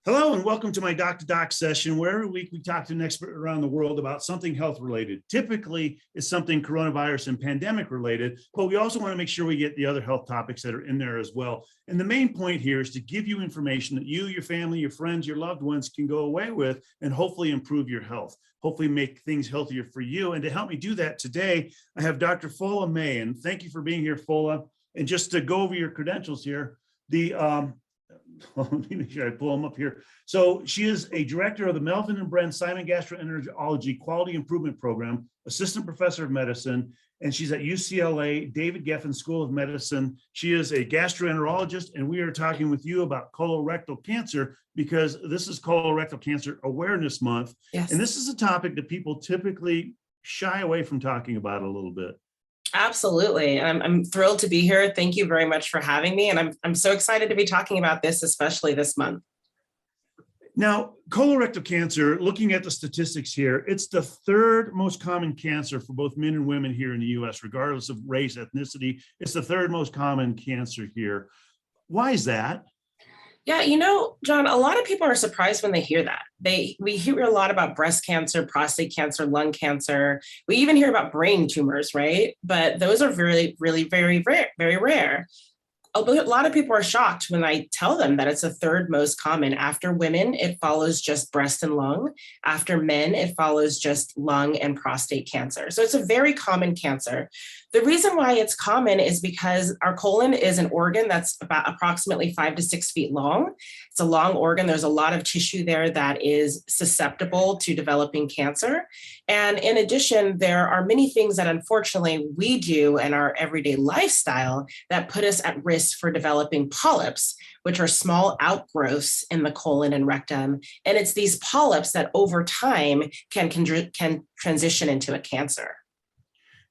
Hello and welcome to my Doc to Doc session, where every week we talk to an expert around the world about something health related. Typically, it's something coronavirus and pandemic related, but we also want to make sure we get the other health topics that are in there as well. And the main point here is to give you information that you, your family, your friends, your loved ones can go away with and hopefully improve your health, hopefully make things healthier for you. And to help me do that today, I have Dr. Fola May, and thank you for being here, Fola. And just to go over your credentials here, let me make sure I pull them up here. So she is a director of the Melvin and Bren Simon Gastroenterology Quality Improvement Program, assistant professor of medicine, and she's at UCLA David Geffen School of Medicine. She is a gastroenterologist, and we are talking with you about colorectal cancer because this is Colorectal Cancer Awareness Month. Yes. And this is a topic that people typically shy away from talking about a little bit. Absolutely. I'm thrilled to be here. Thank you very much for having me. And I'm so excited to be talking about this, especially this month. Now, colorectal cancer, looking at the statistics here, it's the third most common cancer for both men and women here in the US, regardless of race, ethnicity. It's the third most common cancer here. Why is that? Yeah, John, a lot of people are surprised when they hear that. We hear a lot about breast cancer, prostate cancer, lung cancer. We even hear about brain tumors, right? But those are really, really very rare, very rare. A lot of people are shocked when I tell them that it's the third most common. After women, it follows just breast and lung. After men, it follows just lung and prostate cancer. So it's a very common cancer. The reason why it's common is because our colon is an organ that's about approximately 5 to 6 feet long. It's a long organ. There's a lot of tissue there that is susceptible to developing cancer. And in addition, there are many things that unfortunately we do in our everyday lifestyle that put us at risk for developing polyps, which are small outgrowths in the colon and rectum. And it's these polyps that over time can transition into a cancer.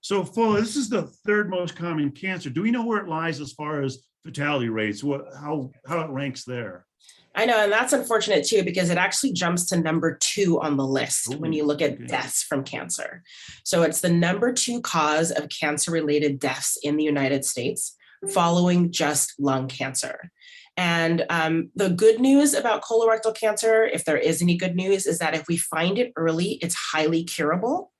So, Fola, this is the third most common cancer. Do we know where it lies as far as fatality rates? How it ranks there? I know, and that's unfortunate too, because it actually jumps to number 2 on the list when you look at okay. deaths from cancer. So it's the number 2 cause of cancer-related deaths in the United States, following just lung cancer. And the good news about colorectal cancer, if there is any good news, is that if we find it early, it's highly curable.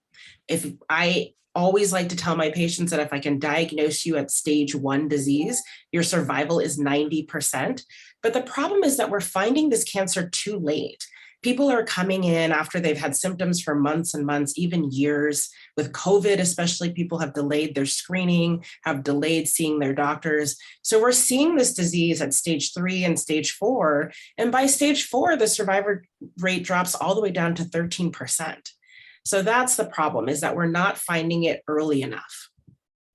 I always like to tell my patients that if I can diagnose you at stage 1 disease, your survival is 90%. But the problem is that we're finding this cancer too late. People are coming in after they've had symptoms for months and months, even years. With COVID, especially, people have delayed their screening, have delayed seeing their doctors. So we're seeing this disease at stage 3 and stage 4. And by stage 4, the survivor rate drops all the way down to 13%. So that's the problem, is that we're not finding it early enough.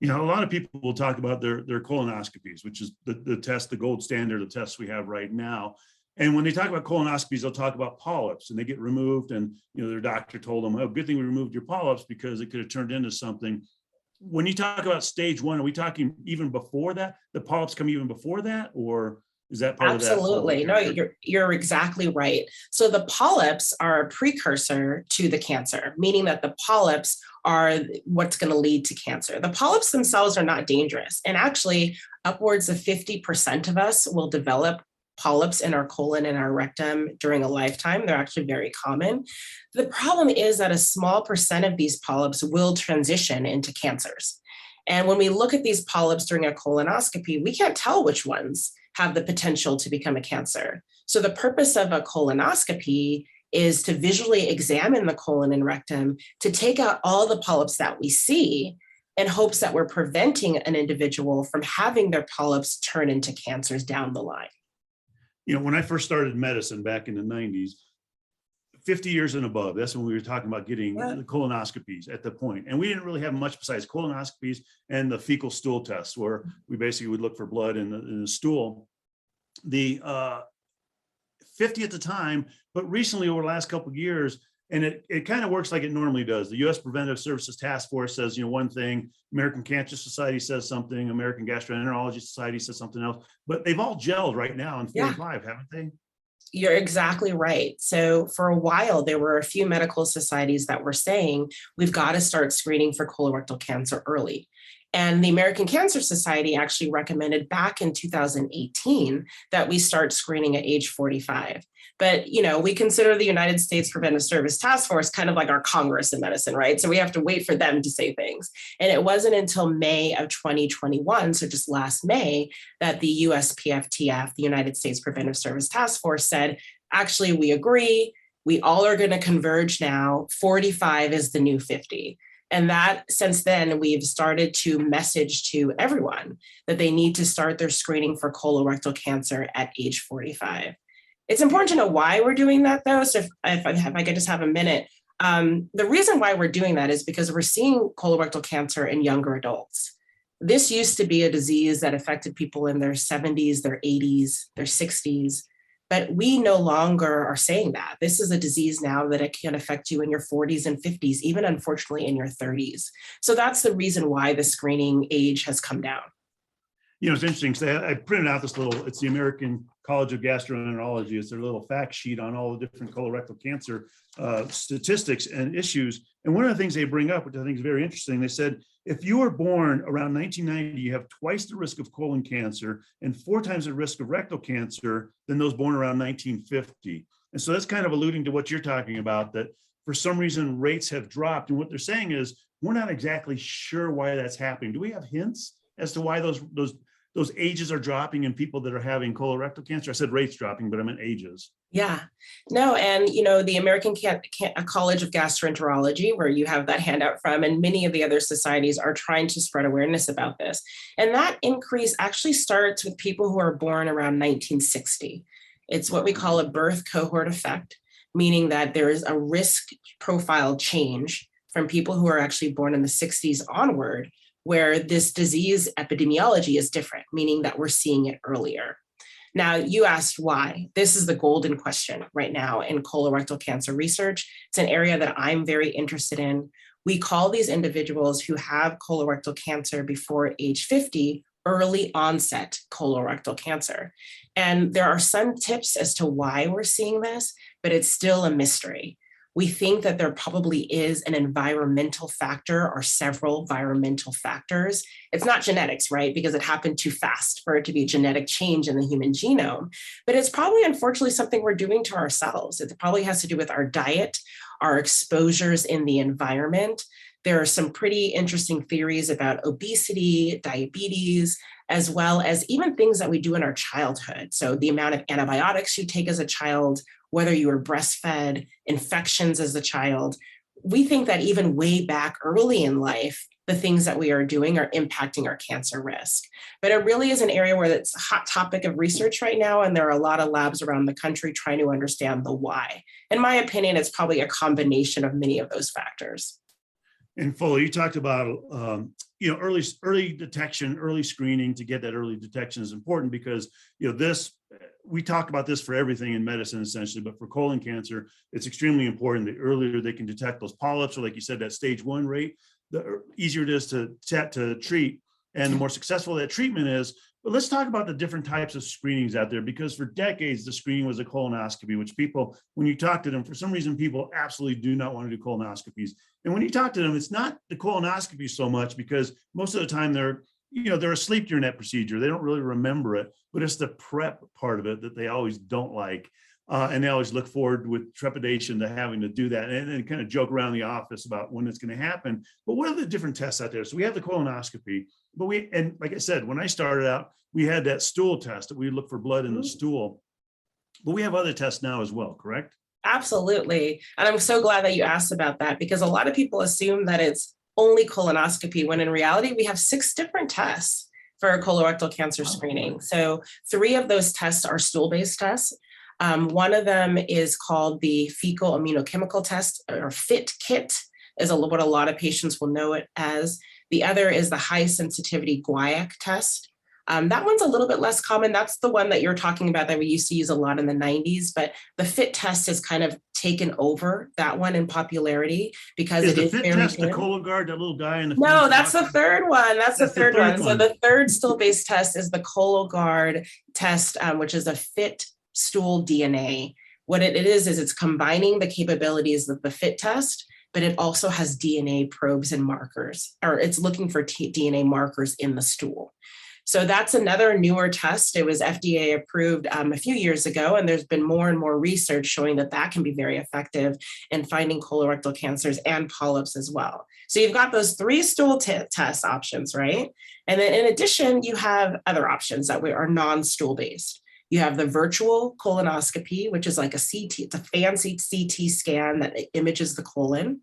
A lot of people will talk about their colonoscopies, which is the test, the gold standard of tests we have right now. And when they talk about colonoscopies, they'll talk about polyps, and they get removed. And their doctor told them, "Oh, good thing we removed your polyps because it could have turned into something." When you talk about stage 1, are we talking even before that? The polyps come even before that, or is that part Absolutely. of that? No, you're exactly right. So the polyps are a precursor to the cancer, meaning that the polyps are what's going to lead to cancer. The polyps themselves are not dangerous. And actually, upwards of 50% of us will develop polyps in our colon and our rectum during a lifetime. They're actually very common. The problem is that a small percent of these polyps will transition into cancers. And when we look at these polyps during a colonoscopy, we can't tell which ones have the potential to become a cancer. So the purpose of a colonoscopy is to visually examine the colon and rectum to take out all the polyps that we see in hopes that we're preventing an individual from having their polyps turn into cancers down the line. When I first started medicine back in the 90s, 50 years and above, that's when we were talking about getting the colonoscopies at the point. And we didn't really have much besides colonoscopies and the fecal stool tests, where we basically would look for blood in the stool. The 50 at the time, but recently over the last couple of years, and it kind of works like it normally does. The U.S. Preventive Services Task Force says, one thing, American Cancer Society says something, American Gastroenterology Society says something else, but they've all gelled right now in 45, haven't they? You're exactly right. So for a while, there were a few medical societies that were saying, we've got to start screening for colorectal cancer early. And the American Cancer Society actually recommended back in 2018 that we start screening at age 45. But, we consider the United States Preventive Service Task Force kind of like our Congress in medicine, right? So we have to wait for them to say things. And it wasn't until May of 2021, so just last May, that the USPSTF, the United States Preventive Service Task Force, said, actually, we agree. We all are going to converge now. 45 is the new 50. And that since then, we've started to message to everyone that they need to start their screening for colorectal cancer at age 45. It's important to know why we're doing that, though. So if I could just have a minute. The reason why we're doing that is because we're seeing colorectal cancer in younger adults. This used to be a disease that affected people in their 70s, their 80s, their 60s. But we no longer are saying that. This is a disease now that it can affect you in your 40s and 50s, even unfortunately in your 30s. So that's the reason why the screening age has come down. It's interesting. So I printed out this it's the American College of Gastroenterology. It's their little fact sheet on all the different colorectal cancer statistics and issues. And one of the things they bring up, which I think is very interesting, they said, if you were born around 1990, you have twice the risk of colon cancer and 4 times the risk of rectal cancer than those born around 1950. And so that's kind of alluding to what you're talking about, that for some reason rates have dropped. And what they're saying is, we're not exactly sure why that's happening. Do we have hints as to why those ages are dropping in people that are having colorectal cancer? I said rates dropping, but I meant ages. Yeah, no. And, the American College of Gastroenterology, where you have that handout from, and many of the other societies are trying to spread awareness about this. And that increase actually starts with people who are born around 1960. It's what we call a birth cohort effect, meaning that there is a risk profile change from people who are actually born in the 60s onward, where this disease epidemiology is different, meaning that we're seeing it earlier. Now, you asked why. This is the golden question right now in colorectal cancer research. It's an area that I'm very interested in. We call these individuals who have colorectal cancer before age 50 early onset colorectal cancer. And there are some tips as to why we're seeing this, but it's still a mystery. We think that there probably is an environmental factor or several environmental factors. It's not genetics, right? Because it happened too fast for it to be a genetic change in the human genome. But it's probably, unfortunately, something we're doing to ourselves. It probably has to do with our diet, our exposures in the environment. There are some pretty interesting theories about obesity, diabetes, as well as even things that we do in our childhood. So the amount of antibiotics you take as a child, whether you were breastfed, infections as a child. We think that even way back early in life, the things that we are doing are impacting our cancer risk. But it really is an area where it's a hot topic of research right now, and there are a lot of labs around the country trying to understand the why. In my opinion, it's probably a combination of many of those factors. And Fola, you talked about early detection, early screening. To get that early detection is important because we talk about this for everything in medicine essentially, but for colon cancer, it's extremely important. The earlier they can detect those polyps, or like you said, that stage 1 rate, the easier it is to treat, and the more successful that treatment is. But let's talk about the different types of screenings out there, because for decades, the screening was a colonoscopy, which people, when you talk to them, for some reason, people absolutely do not want to do colonoscopies. And when you talk to them, it's not the colonoscopy so much, because most of the time they're asleep during that procedure. They don't really remember it, but it's the prep part of it that they always don't like. And they always look forward with trepidation to having to do that, and kind of joke around the office about when it's going to happen. But what are the different tests out there? So we have the colonoscopy, but and like I said, when I started out, we had that stool test that we look for blood in the stool, but we have other tests now as well, correct? Absolutely. And I'm so glad that you asked about that, because a lot of people assume that it's only colonoscopy, when in reality, we have 6 different tests for colorectal cancer screening. So 3 of those tests are stool-based tests. One of them is called the fecal immunochemical test, or FIT kit, is what a lot of patients will know it as. The other is the high sensitivity guaiac test. That one's a little bit less common. That's the one that you're talking about that we used to use a lot in the 90s, but the FIT test has kind of taken over that one in popularity because it is very good. Is the FIT test the Cologuard, that little guy in the No, that's the third one. That's the third one. one. So the third stool-based test is the Cologuard test, which is a FIT stool DNA. What it is it's combining the capabilities of the FIT test but it also has DNA probes and markers, or it's looking for DNA markers in the stool. So that's another newer test. It was FDA approved a few years ago, and there's been more and more research showing that that can be very effective in finding colorectal cancers and polyps as well. So you've got those 3 stool test options, right? And then in addition, you have other options that are non-stool based. You have the virtual colonoscopy, which is like a CT, it's a fancy CT scan that images the colon.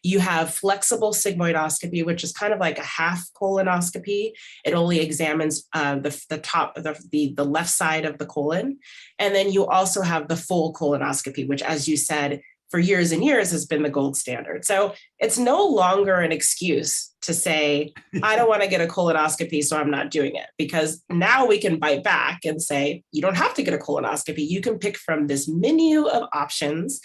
You have flexible sigmoidoscopy, which is kind of like a half colonoscopy. It only examines the top of the left side of the colon. And then you also have the full colonoscopy, which, as you said, for years and years has been the gold standard. So it's no longer an excuse to say, I don't want to get a colonoscopy, so I'm not doing it. Because now we can bite back and say, you don't have to get a colonoscopy. You can pick from this menu of options.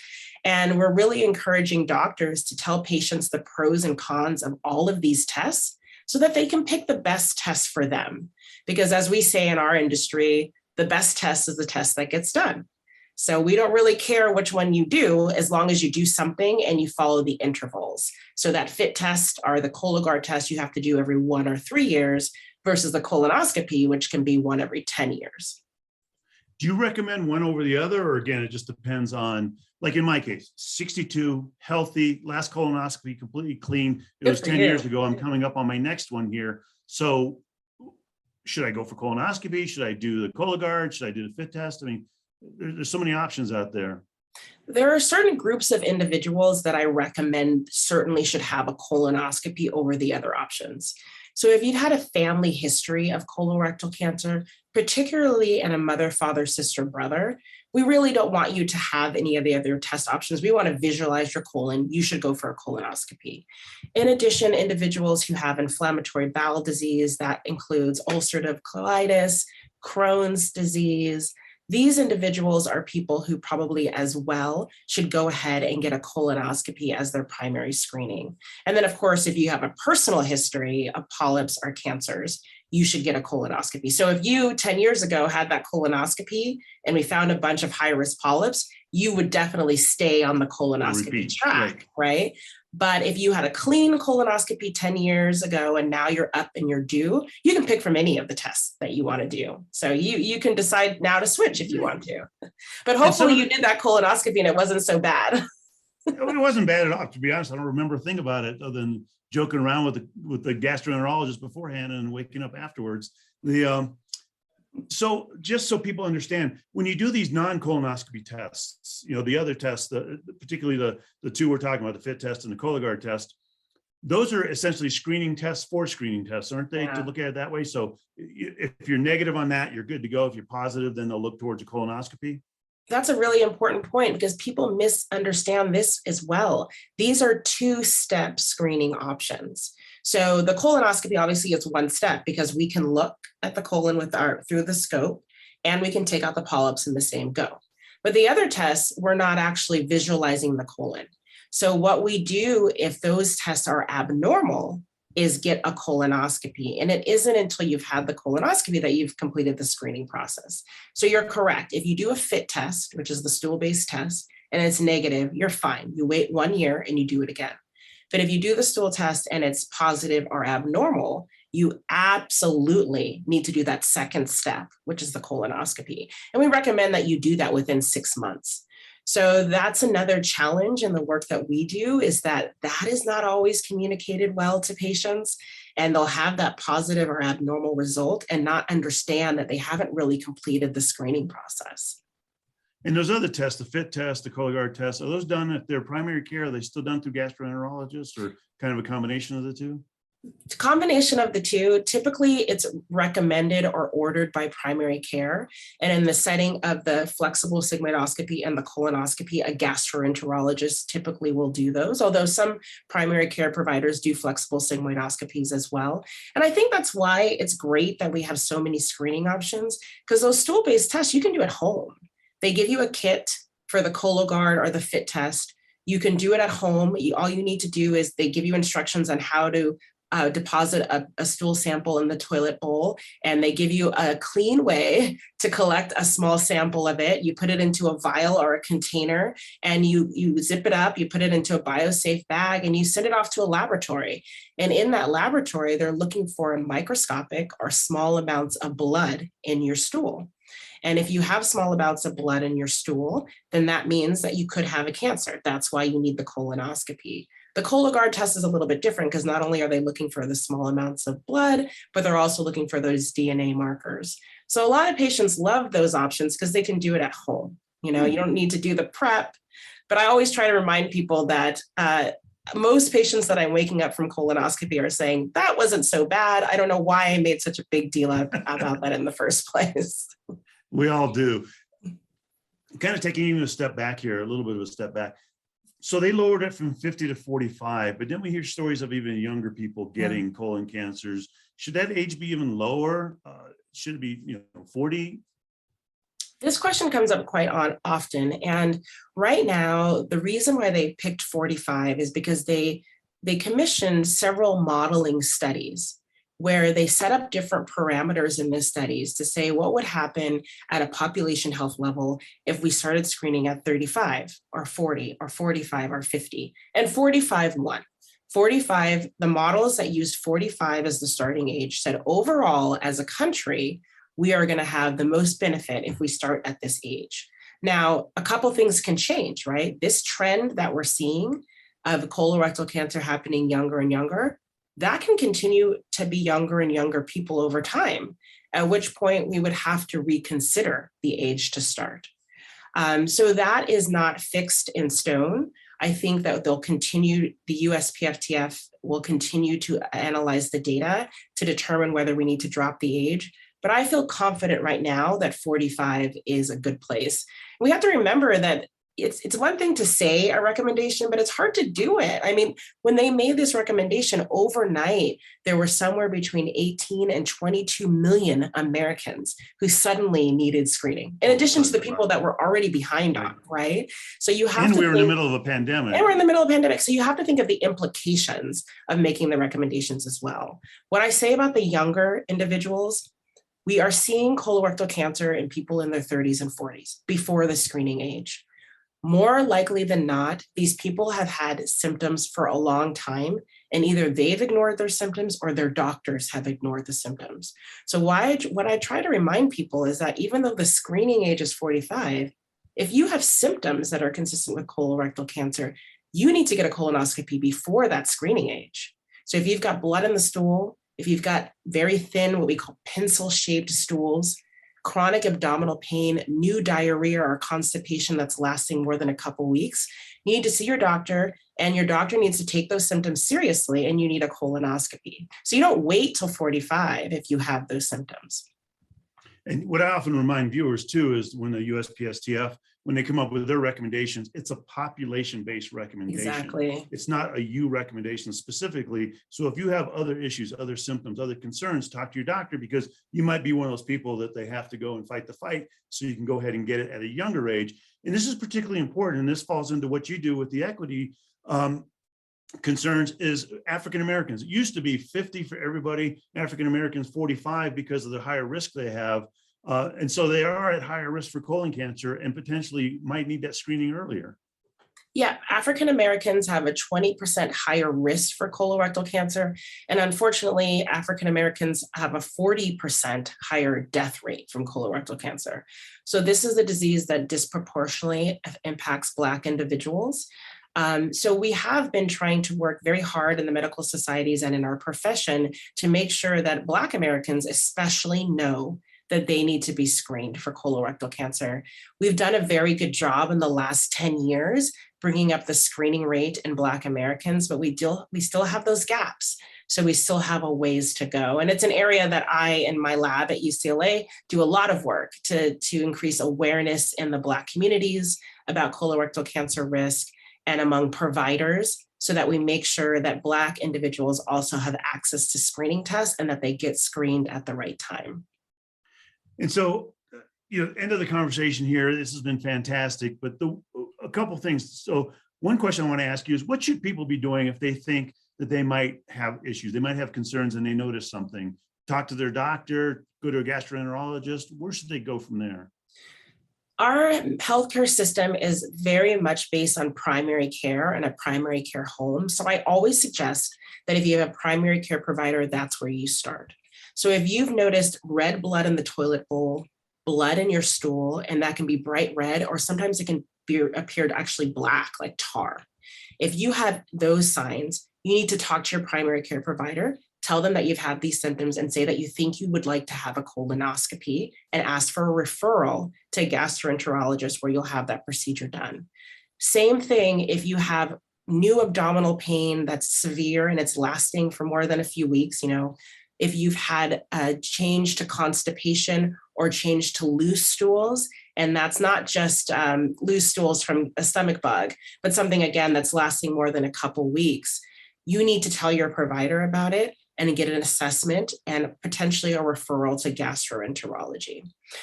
And we're really encouraging doctors to tell patients the pros and cons of all of these tests so that they can pick the best test for them. Because as we say in our industry, the best test is the test that gets done. So we don't really care which one you do, as long as you do something and you follow the intervals. So that FIT test or the Cologuard test you have to do every 1 or 3 years versus the colonoscopy, which can be 1 every 10 years. Do you recommend one over the other? Or again, it just depends on, like in my case, 62, healthy, last colonoscopy, completely clean. It was 10 years ago. I'm coming up on my next one here. So should I go for colonoscopy? Should I do the Cologuard? Should I do the FIT test? I mean, there's so many options out there. There are certain groups of individuals that I recommend certainly should have a colonoscopy over the other options. So if you've had a family history of colorectal cancer, particularly in a mother, father, sister, brother, we really don't want you to have any of the other test options. We want to visualize your colon. You should go for a colonoscopy. In addition, individuals who have inflammatory bowel disease, that includes ulcerative colitis, Crohn's disease, these individuals are people who probably as well should go ahead and get a colonoscopy as their primary screening. And then, of course, if you have a personal history of polyps or cancers, you should get a colonoscopy. So if you 10 years ago had that colonoscopy and we found a bunch of high-risk polyps, you would definitely stay on the colonoscopy track, right? But if you had a clean colonoscopy 10 years ago and now you're up and you're due, you can pick from any of the tests that you want to do. So you can decide now to switch if you want to. But hopefully you did that colonoscopy and it wasn't so bad. It wasn't bad at all. To be honest, I don't remember a thing about it other than joking around with the gastroenterologist beforehand and waking up afterwards. So just so people understand, when you do these non-colonoscopy tests, the other tests, particularly the 2 we're talking about, the FIT test and the Cologuard test, those are essentially screening tests for screening tests, aren't they? Yeah. To look at it that way. So if you're negative on that, you're good to go. If you're positive, then they'll look towards a colonoscopy. That's a really important point because people misunderstand this as well. These are 2-step screening options. So the colonoscopy obviously is 1 step because we can look at the colon through the scope and we can take out the polyps in the same go. But the other tests, we're not actually visualizing the colon. So what we do if those tests are abnormal is get a colonoscopy. And it isn't until you've had the colonoscopy that you've completed the screening process. So you're correct. If you do a FIT test, which is the stool-based test, and it's negative, you're fine. You wait 1 year and you do it again. But if you do the stool test and it's positive or abnormal, you absolutely need to do that 2nd step, which is the colonoscopy. And we recommend that you do that within 6 months. So that's another challenge in the work that we do, is that is not always communicated well to patients, and they'll have that positive or abnormal result and not understand that they haven't really completed the screening process. And those other tests, the FIT test, the Cologuard test, are those done at their primary care? Are they still done through gastroenterologists, or kind of a combination of the 2? Combination of the 2. Typically, it's recommended or ordered by primary care. And in the setting of the flexible sigmoidoscopy and the colonoscopy, a gastroenterologist typically will do those, although some primary care providers do flexible sigmoidoscopies as well. And I think that's why it's great that we have so many screening options, because those stool-based tests you can do at home. They give you a kit for the Cologuard or the FIT test. You can do it at home. All you need to do is they give you instructions on how to deposit a stool sample in the toilet bowl, and they give you a clean way to collect a small sample of it. You put it into a vial or a container, and you zip it up, you put it into a biosafe bag, and you send it off to a laboratory. And in that laboratory, they're looking for microscopic or small amounts of blood in your stool. And if you have small amounts of blood in your stool, then that means that you could have a cancer. That's why you need the colonoscopy. The Cologuard test is a little bit different because not only are they looking for the small amounts of blood, but they're also looking for those DNA markers. So a lot of patients love those options because they can do it at home. You don't need to do the prep. But I always try to remind people that most patients that I'm waking up from colonoscopy are saying, that wasn't so bad. I don't know why I made such a big deal about that in the first place. We all do. Kind of taking even a step back here, a little bit of a step back. So they lowered it from 50 to 45, but then we hear stories of even younger people getting colon cancers. Should that age be even lower? Should it be 40? This question comes up quite often. And right now, the reason why they picked 45 is because they commissioned several modeling studies where they set up different parameters in the studies to say what would happen at a population health level if we started screening at 35 or 40 or 45 or 50, and 45 won. 45, the models that used 45 as the starting age said overall as a country, we are going to have the most benefit if we start at this age. Now, a couple things can change, right? This trend that we're seeing of colorectal cancer happening younger and younger, that can continue to be younger and younger people over time, at which point we would have to reconsider the age to start. So that is not fixed in stone. I think that they'll continue, the USPSTF will continue to analyze the data to determine whether we need to drop the age. But I feel confident right now that 45 is a good place. We have to remember that it's one thing to say a recommendation, but it's hard to do it. I mean, when they made this recommendation overnight, there were somewhere between 18 and 22 million Americans who suddenly needed screening, in addition to the people that were already behind on, right? So you have to we were in the middle of a pandemic. And we're in the middle of a pandemic. So you have to think of the implications of making the recommendations as well. What I say about the younger individuals, we are seeing colorectal cancer in people in their 30s and 40s before the screening age. More likely than not, these people have had symptoms for a long time, and either they've ignored their symptoms or their doctors have ignored the symptoms. So what I try to remind people is that even though the screening age is 45, if you have symptoms that are consistent with colorectal cancer, you need to get a colonoscopy before that screening age. So if you've got blood in the stool, if you've got very thin, what we call pencil-shaped stools, chronic abdominal pain, new diarrhea or constipation that's lasting more than a couple weeks, you need to see your doctor, and your doctor needs to take those symptoms seriously, and you need a colonoscopy. So you don't wait till 45 if you have those symptoms. And what I often remind viewers too is when the USPSTF, when they come up with their recommendations, it's a population-based recommendation. Exactly. It's not a you recommendation specifically. So if you have other issues, other symptoms, other concerns, talk to your doctor, because you might be one of those people that they have to go and fight the fight. So you can go ahead and get it at a younger age. And this is particularly important. And this falls into what you do with the equity concerns is African Americans. It used to be 50 for everybody, African Americans 45 because of the higher risk they have. And so they are at higher risk for colon cancer and potentially might need that screening earlier. Yeah, African Americans have a 20% higher risk for colorectal cancer. And unfortunately, African Americans have a 40% higher death rate from colorectal cancer. So this is a disease that disproportionately impacts Black individuals. So we have been trying to work very hard in the medical societies and in our profession to make sure that Black Americans especially know that they need to be screened for colorectal cancer. We've done a very good job in the last 10 years bringing up the screening rate in Black Americans, but we still have those gaps. So we still have a ways to go. And it's an area that I, in my lab at UCLA, do a lot of work to increase awareness in the Black communities about colorectal cancer risk and among providers, so that we make sure that Black individuals also have access to screening tests and that they get screened at the right time. And so, end of the conversation here. This has been fantastic, but a couple things. So one question I want to ask you is, what should people be doing if they think that they might have issues, they might have concerns and they notice something, talk to their doctor, go to a gastroenterologist? Where should they go from there? Our healthcare system is very much based on primary care and a primary care home. So I always suggest that if you have a primary care provider, that's where you start. So if you've noticed red blood in the toilet bowl, blood in your stool, and that can be bright red, or sometimes it can appear actually black, like tar. If you have those signs, you need to talk to your primary care provider, tell them that you've had these symptoms and say that you think you would like to have a colonoscopy and ask for a referral to a gastroenterologist where you'll have that procedure done. Same thing if you have new abdominal pain that's severe and it's lasting for more than a few weeks, if you've had a change to constipation or change to loose stools, and that's not just loose stools from a stomach bug, but something, again, that's lasting more than a couple weeks, you need to tell your provider about it and get an assessment and potentially a referral to gastroenterology.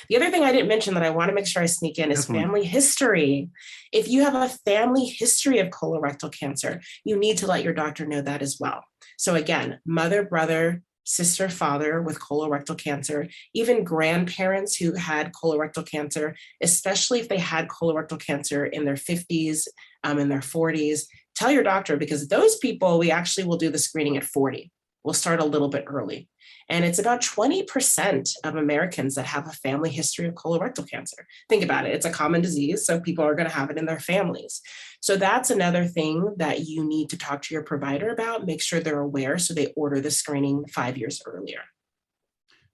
The other thing I didn't mention that I want to make sure I sneak in is family history. If you have a family history of colorectal cancer, you need to let your doctor know that as well. So again, mother, brother, sister, father with colorectal cancer, even grandparents who had colorectal cancer, especially if they had colorectal cancer in their 50s, in their 40s, tell your doctor, because those people, we actually will do the screening at 40. We'll start a little bit early. And it's about 20% of Americans that have a family history of colorectal cancer. Think about it. It's a common disease, so people are going to have it in their families. So that's another thing that you need to talk to your provider about, make sure they're aware so they order the screening 5 years earlier.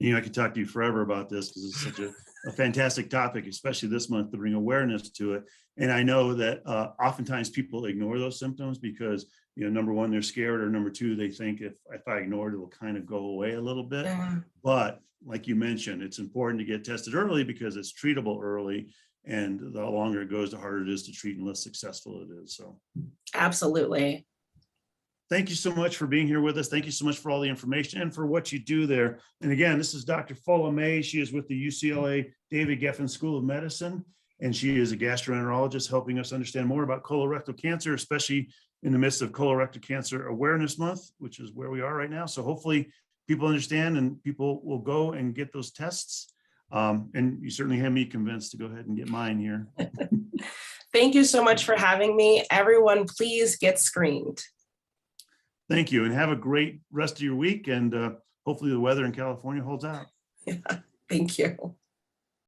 I could talk to you forever about this because it's such a fantastic topic, especially this month, to bring awareness to it. And I know that oftentimes people ignore those symptoms because, number one, they're scared, or number two, they think if I ignore it, it'll kind of go away a little bit. But like you mentioned, it's important to get tested early because it's treatable early. And the longer it goes, the harder it is to treat and less successful it is. So absolutely. Thank you so much for being here with us. Thank you so much for all the information and for what you do there. And again, this is Dr. Fola May. She is with the UCLA David Geffen School of Medicine, and she is a gastroenterologist helping us understand more about colorectal cancer, especially in the midst of Colorectal Cancer Awareness Month, which is where we are right now. So hopefully people understand and people will go and get those tests. And you certainly have me convinced to go ahead and get mine here. Thank you so much for having me. Everyone, please get screened. Thank you, and have a great rest of your week. And hopefully the weather in California holds out. Yeah, thank you.